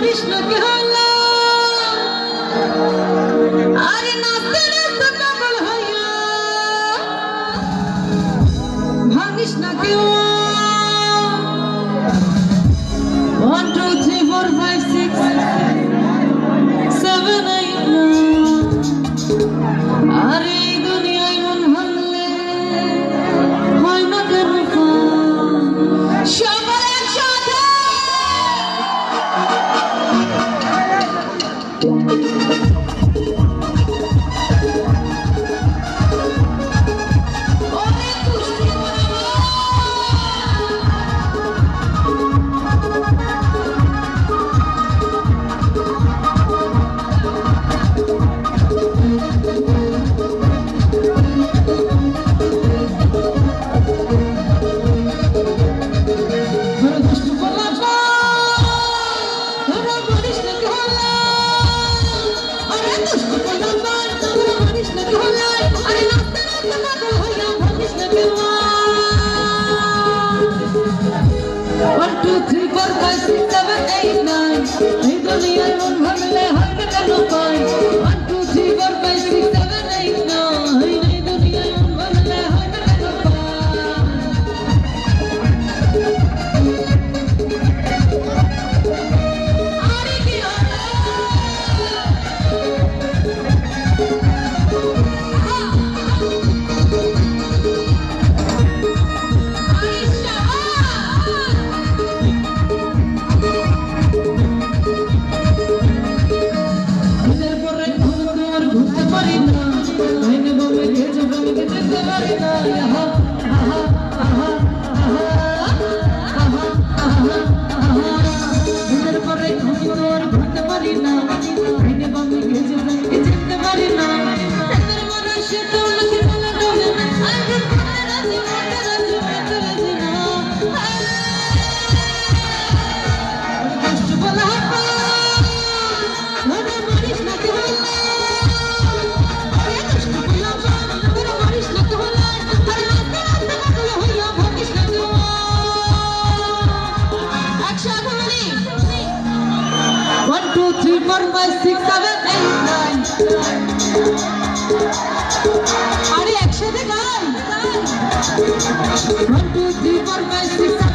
করিস না কি হলো আরে নাচতে নাচতে পাগল হইয়া ভাঙিস না কেউ 1 2 3 4 5 6 7 8 9 আরে দুনিয়ায় মন ভাঙলে হয় না কেন সবাই একসাথে One, two, three, four, five, six, seven, eight, nine. এই দুনিয়ায় মন ভাঙলে হয় না কেন পাই 1 2 3 4 5 6 7 8 9 এই দুনিয়ায় মন ভাঙলে হয় না কেন আরে কি One, two, three, four, five, six, seven, eight, nine. আরে একসাথে গান 1 2 3 4 5 6